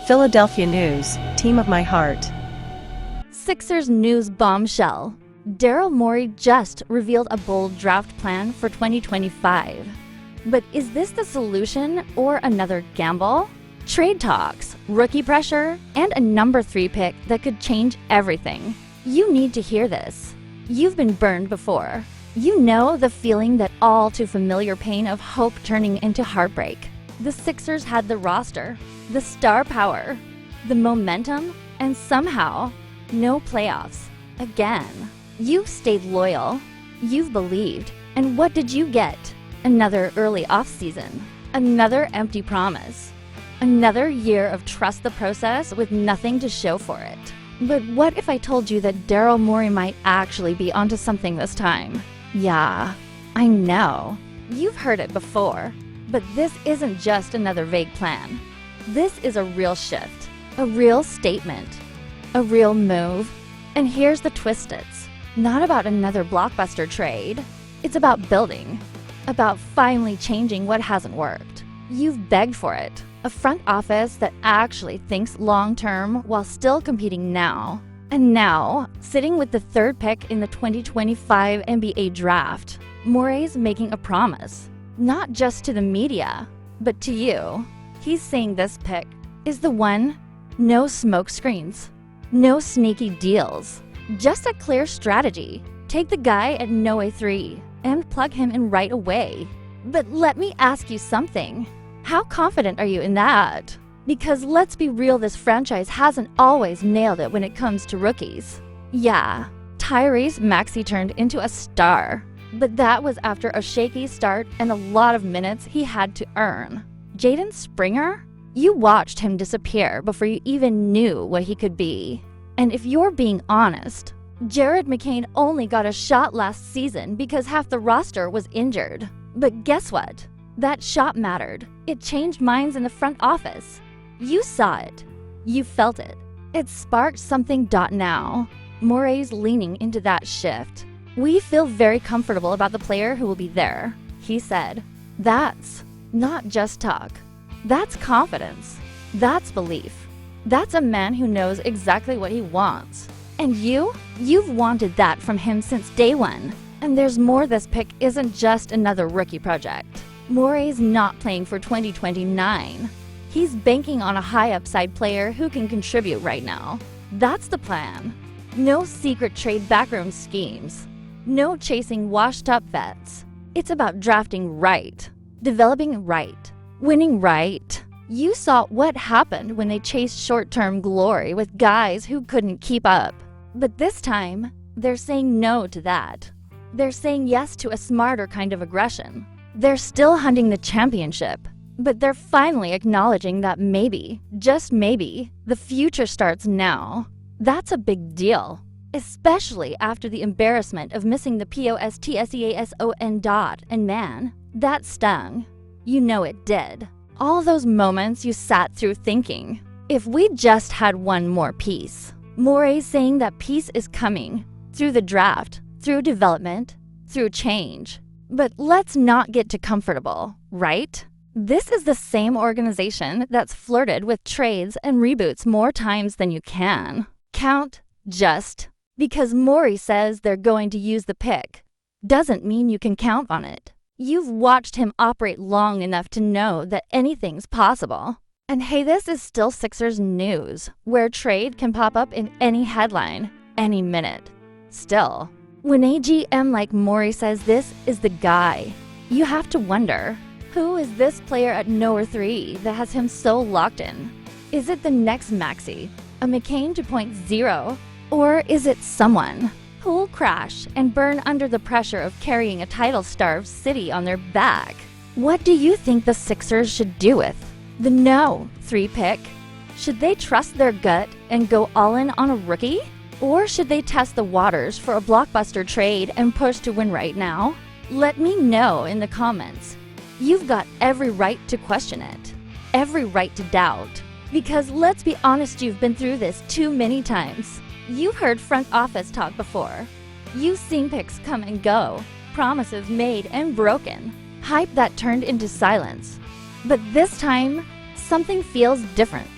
Philadelphia news, team of my heart. Sixers news bombshell. Daryl Morey just revealed a bold draft plan for 2025. But is this the solution or another gamble? Trade talks, rookie pressure, and a number 3 pick that could change everything. You need to hear this. You've been burned before. You know the feeling, that all too familiar pain of hope turning into heartbreak. The Sixers had the roster, the star power, the momentum, and somehow, no playoffs. Again. You've stayed loyal. You've believed. And what did you get? Another early offseason. Another empty promise. Another year of trust the process with nothing to show for it. But what if I told you that Daryl Morey might actually be onto something this time? Yeah, I know. You've heard it before. But this isn't just another vague plan. This is a real shift, a real statement, a real move. And here's the twist: it's not about another blockbuster trade. It's about building, about finally changing what hasn't worked. You've begged for it. A front office that actually thinks long-term while still competing now. And now, sitting with the 3rd pick in the 2025 NBA draft, Morey's making a promise. Not just to the media, but to you. He's saying this pick is the one. No smoke screens, no sneaky deals, just a clear strategy. Take the guy at no A3 and plug him in right away. But let me ask you something. How confident are you in that? Because let's be real, this franchise hasn't always nailed it when it comes to rookies. Yeah, Tyrese Maxey turned into a star. But that was after a shaky start and a lot of minutes he had to earn. Jaden Springer? You watched him disappear before you even knew what he could be. And if you're being honest, Jared McCain only got a shot last season because half the roster was injured. But guess what? That shot mattered. It changed minds in the front office. You saw it. You felt it. It sparked something. Now, Morey's leaning into that shift. We feel very comfortable about the player who will be there, he said. That's not just talk. That's confidence. That's belief. That's a man who knows exactly what he wants. And you've wanted that from him since day one. And there's more. This pick isn't just another rookie project. Morey's not playing for 2029. He's banking on a high upside player who can contribute right now. That's the plan. No secret trade backroom schemes. No chasing washed-up vets. It's about drafting right, developing right, winning right. You saw what happened when they chased short-term glory with guys who couldn't keep up. But this time, they're saying no to that. They're saying yes to a smarter kind of aggression. They're still hunting the championship, but they're finally acknowledging that maybe, just maybe, the future starts now. That's a big deal. Especially after the embarrassment of missing the POSTSEASON dot, and man, that stung. You know it did. All those moments you sat through thinking, if we just had one more piece. Morey's saying that piece is coming, through the draft, through development, through change. But let's not get too comfortable, right? This is the same organization that's flirted with trades and reboots more times than you can count. Just because Morey says they're going to use the pick doesn't mean you can count on it. You've watched him operate long enough to know that anything's possible. And hey, this is still Sixers news, where trade can pop up in any headline, any minute. Still, when a GM like Morey says this is the guy, you have to wonder, who is this player at no or 3 that has him so locked in? Is it the next Maxey, a McCain 2.0? Or is it someone who'll crash and burn under the pressure of carrying a title-starved city on their back? What do you think the Sixers should do with the no 3 pick? Should they trust their gut and go all in on a rookie? Or should they test the waters for a blockbuster trade and push to win right now? Let me know in the comments. You've got every right to question it, every right to doubt. Because let's be honest, you've been through this too many times. You've heard front office talk before. You've seen picks come and go, promises made and broken, hype that turned into silence. But this time, something feels different.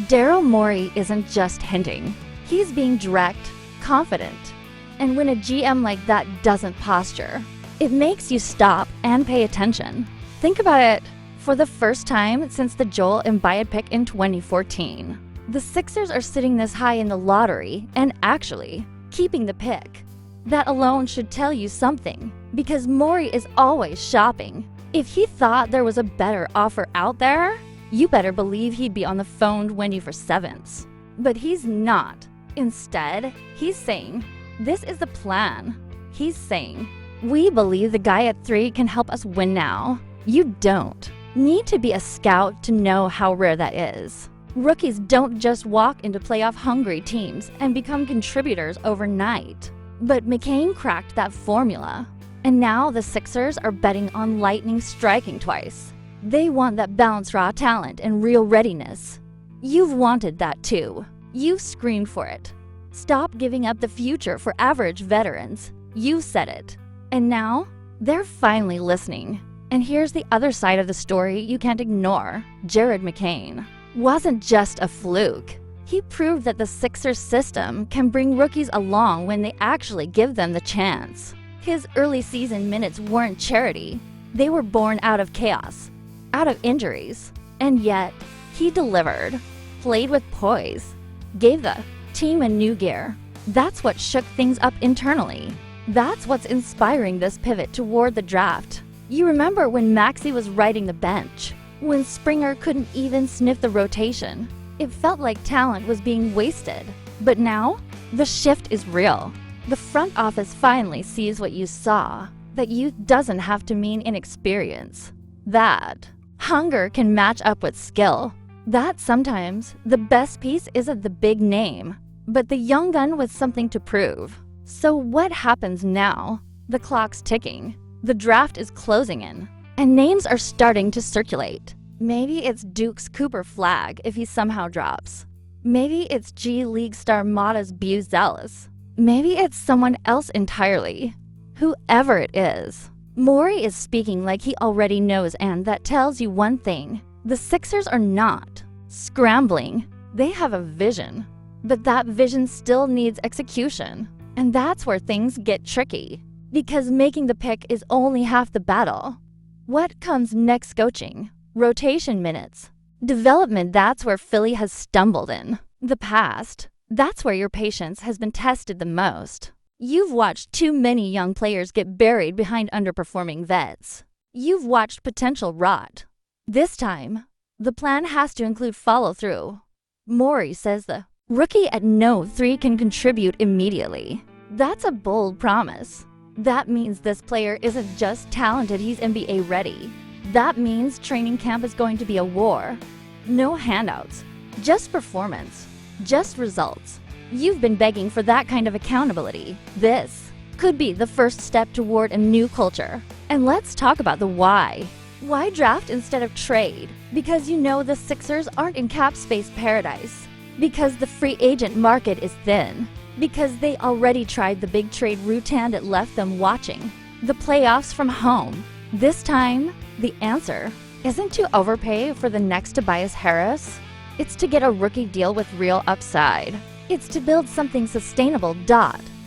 Daryl Morey isn't just hinting. He's being direct, confident. And when a GM like that doesn't posture, it makes you stop and pay attention. Think about it. For the first time since the Joel Embiid pick in 2014, the Sixers are sitting this high in the lottery and actually keeping the pick. That alone should tell you something, because Morey is always shopping. If he thought there was a better offer out there, you better believe he'd be on the phone 24/7. But he's not. Instead, he's saying, this is the plan. He's saying, we believe the guy at 3 can help us win now. You don't need to be a scout to know how rare that is. Rookies don't just walk into playoff-hungry teams and become contributors overnight. But McCain cracked that formula. And now the Sixers are betting on lightning striking twice. They want that balanced raw talent and real readiness. You've wanted that too. You've screamed for it. Stop giving up the future for average veterans. You said it. And now, they're finally listening. And here's the other side of the story you can't ignore. Jared McCain wasn't just a fluke. He proved that the Sixers system can bring rookies along when they actually give them the chance. His early season minutes weren't charity. They were born out of chaos, out of injuries. And yet, he delivered, played with poise, gave the team a new gear. That's what shook things up internally. That's what's inspiring this pivot toward the draft. You remember when Maxey was riding the bench, when Springer couldn't even sniff the rotation. It felt like talent was being wasted. But now, the shift is real. The front office finally sees what you saw, that youth doesn't have to mean inexperience. That hunger can match up with skill. That sometimes the best piece isn't the big name, but the young gun with something to prove. So what happens now? The clock's ticking. The draft is closing in, and names are starting to circulate. Maybe it's Duke's Cooper Flagg if he somehow drops. Maybe it's G League star Mata's Buzelis. Maybe it's someone else entirely. Whoever it is. Morey is speaking like he already knows, and that tells you one thing. The Sixers are not scrambling. They have a vision. But that vision still needs execution. And that's where things get tricky. Because making the pick is only half the battle. What comes next? Coaching, rotation minutes, development. That's where Philly has stumbled in the past. That's where your patience has been tested the most. You've watched too many young players get buried behind underperforming vets. You've watched potential rot. This time, the plan has to include follow-through. Morey says the rookie at no 3 can contribute immediately. That's a bold promise. That means this player isn't just talented, he's NBA ready. That means training camp is going to be a war. No handouts, just performance, just results. You've been begging for that kind of accountability. This could be the first step toward a new culture. And let's talk about the why. Why draft instead of trade? Because you know the Sixers aren't in cap space paradise. Because the free agent market is thin. Because they already tried the big trade route and it left them watching the playoffs from home. This time, the answer isn't to overpay for the next Tobias Harris. It's to get a rookie deal with real upside. It's to build something sustainable.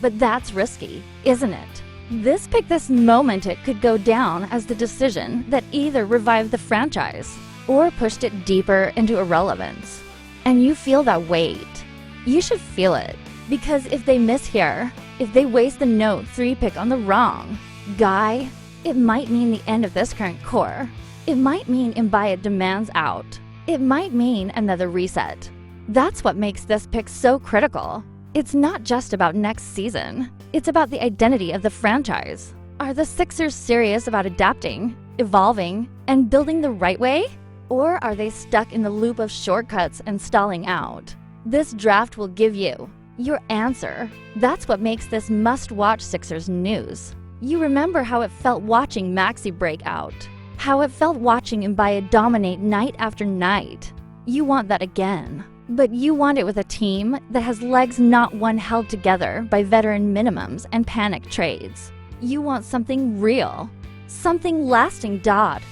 But that's risky, isn't it? This pick, this moment, it could go down as the decision that either revived the franchise or pushed it deeper into irrelevance. And you feel that weight. You should feel it. Because if they miss here, if they waste the no 3 pick on the wrong guy, it might mean the end of this current core. It might mean Embiid demands out. It might mean another reset. That's what makes this pick so critical. It's not just about next season. It's about the identity of the franchise. Are the Sixers serious about adapting, evolving, and building the right way? Or are they stuck in the loop of shortcuts and stalling out? This draft will give you your answer. That's what makes this must-watch Sixers news. You remember how it felt watching Maxey break out, how it felt watching Embiid dominate night after night. You want that again, but you want it with a team that has legs, not one held together by veteran minimums and panic trades. You want something real, something lasting.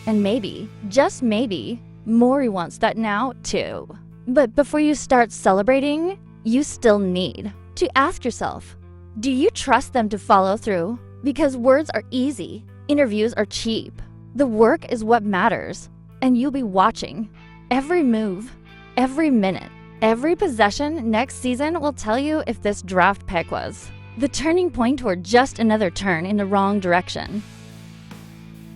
And maybe, just maybe, Morey wants that now too. But before you start celebrating, you still need to ask yourself, do you trust them to follow through? Because words are easy, interviews are cheap. The work is what matters, and you'll be watching. Every move, every minute, every possession next season will tell you if this draft pick was the turning point or just another turn in the wrong direction.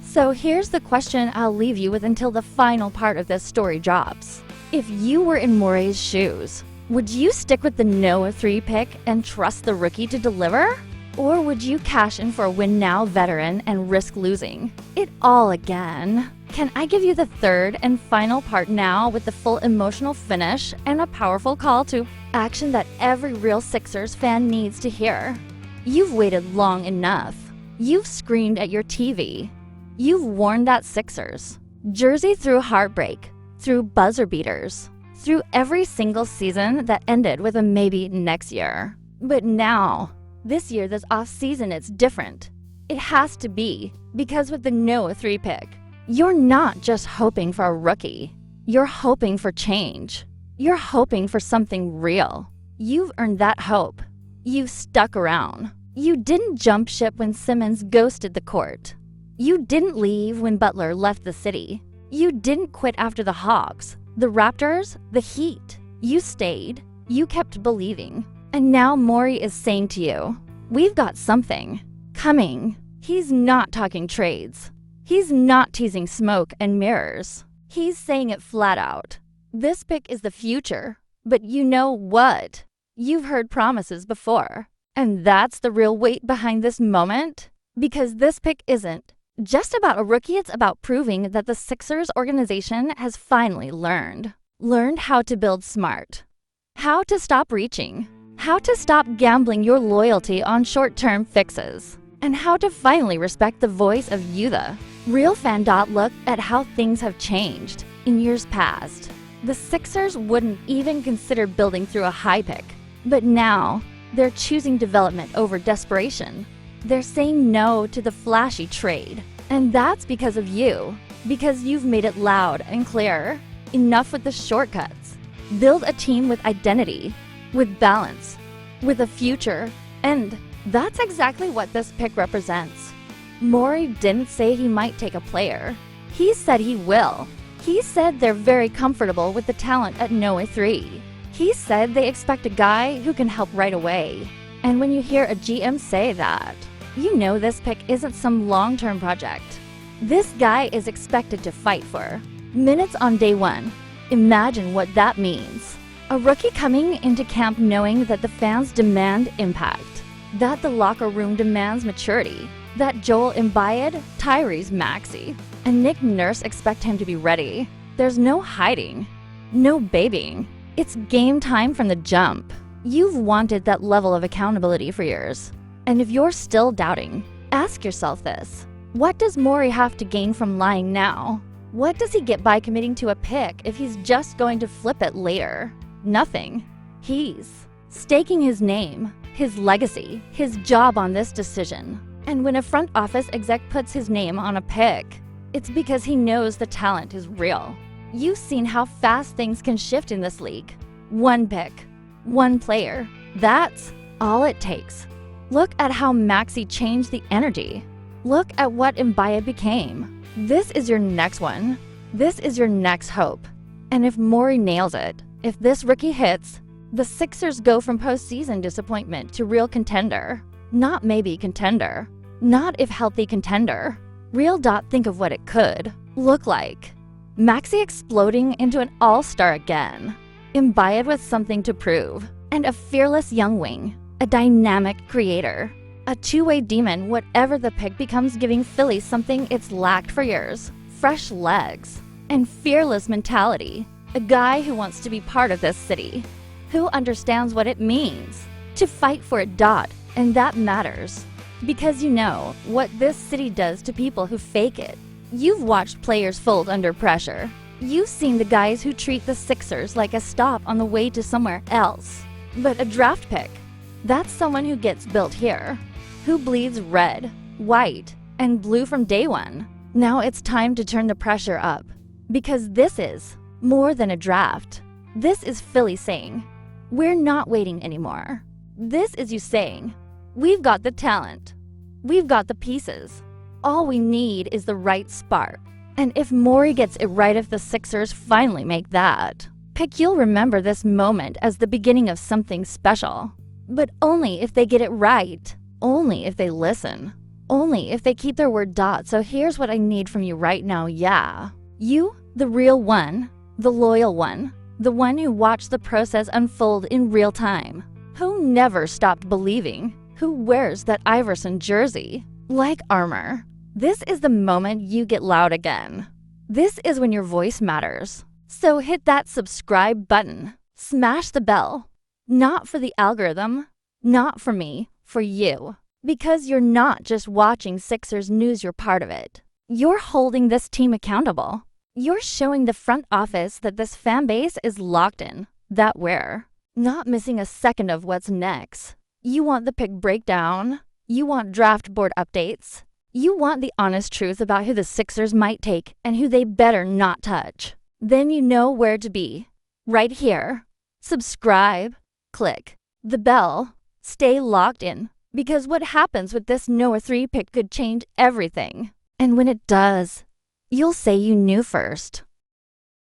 So here's the question I'll leave you with until the final part of this story drops. If you were in Morey's shoes, would you stick with the Noah 3 pick and trust the rookie to deliver? Or would you cash in for a win-now veteran and risk losing it all again? Can I give you the third and final part now with the full emotional finish and a powerful call to action that every real Sixers fan needs to hear? You've waited long enough. You've screamed at your TV. You've worn that Sixers jersey through heartbreak, through buzzer beaters, through every single season that ended with a maybe next year. But now, this year, this off-season, it's different. It has to be, because with the Noah 3 pick, you're not just hoping for a rookie. You're hoping for change. You're hoping for something real. You've earned that hope. You've stuck around. You didn't jump ship when Simmons ghosted the court. You didn't leave when Butler left the city. You didn't quit after the Hawks, the Raptors, the Heat. You stayed. You kept believing. And now Morey is saying to you, we've got something coming. He's not talking trades. He's not teasing smoke and mirrors. He's saying it flat out. This pick is the future. But you know what? You've heard promises before. And that's the real weight behind this moment. Because this pick isn't just about a rookie, it's about proving that the Sixers organization has finally learned how to build smart, how to stop reaching, how to stop gambling your loyalty on short-term fixes, and how to finally respect the voice of you, the real fan. Look at how things have changed in years past. The Sixers wouldn't even consider building through a high pick, but now they're choosing development over desperation. They're saying no to the flashy trade. And that's because of you. Because you've made it loud and clear. Enough with the shortcuts. Build a team with identity, with balance, with a future. And that's exactly what this pick represents. Morey didn't say he might take a player. He said he will. He said they're very comfortable with the talent at Noah 3. He said they expect a guy who can help right away. And when you hear a GM say that, you know this pick isn't some long-term project. This guy is expected to fight for minutes on day one. Imagine what that means. A rookie coming into camp knowing that the fans demand impact, that the locker room demands maturity, that Joel Embiid, Tyrese Maxey, and Nick Nurse expect him to be ready. There's no hiding, no babying. It's game time from the jump. You've wanted that level of accountability for years. And if you're still doubting, ask yourself this. What does Morey have to gain from lying now? What does he get by committing to a pick if he's just going to flip it later? Nothing. He's staking his name, his legacy, his job on this decision. And when a front office exec puts his name on a pick, it's because he knows the talent is real. You've seen how fast things can shift in this league. One pick, one player. That's all it takes. Look at how Maxey changed the energy. Look at what Embiid became. This is your next one. This is your next hope. And if Morey nails it, if this rookie hits, the Sixers go from postseason disappointment to real contender. Not maybe contender. Not if healthy contender. Real. Think of what it could look like. Maxey exploding into an all-star again. Embiid with something to prove. And a fearless young wing. A dynamic creator. A two-way demon, whatever the pick becomes, giving Philly something it's lacked for years. Fresh legs. And fearless mentality. A guy who wants to be part of this city. Who understands what it means to fight for it. And that matters. Because you know what this city does to people who fake it. You've watched players fold under pressure. You've seen the guys who treat the Sixers like a stop on the way to somewhere else. But a draft pick, that's someone who gets built here, who bleeds red, white, and blue from day one. Now it's time to turn the pressure up, because this is more than a draft. This is Philly saying, we're not waiting anymore. This is you saying, we've got the talent. We've got the pieces. All we need is the right spark. And if Morey gets it right, if the Sixers finally make that pick, you'll remember this moment as the beginning of something special. But only if they get it right. Only if they listen. Only if they keep their word. So here's what I need from you right now, yeah. You, the real one, the loyal one, the one who watched the process unfold in real time, who never stopped believing, who wears that Iverson jersey like armor. This is the moment you get loud again. This is when your voice matters. So hit that subscribe button. Smash the bell. Not for the algorithm, not for me, for you. Because you're not just watching Sixers news, you're part of it. You're holding this team accountable. You're showing the front office that this fan base is locked in, that we're not missing a second of what's next. You want the pick breakdown. You want draft board updates. You want the honest truth about who the Sixers might take and who they better not touch. Then you know where to be. Right here. Subscribe. Click the bell. Stay locked in. Because what happens with this Noah 3 pick could change everything. And when it does, you'll say you knew first.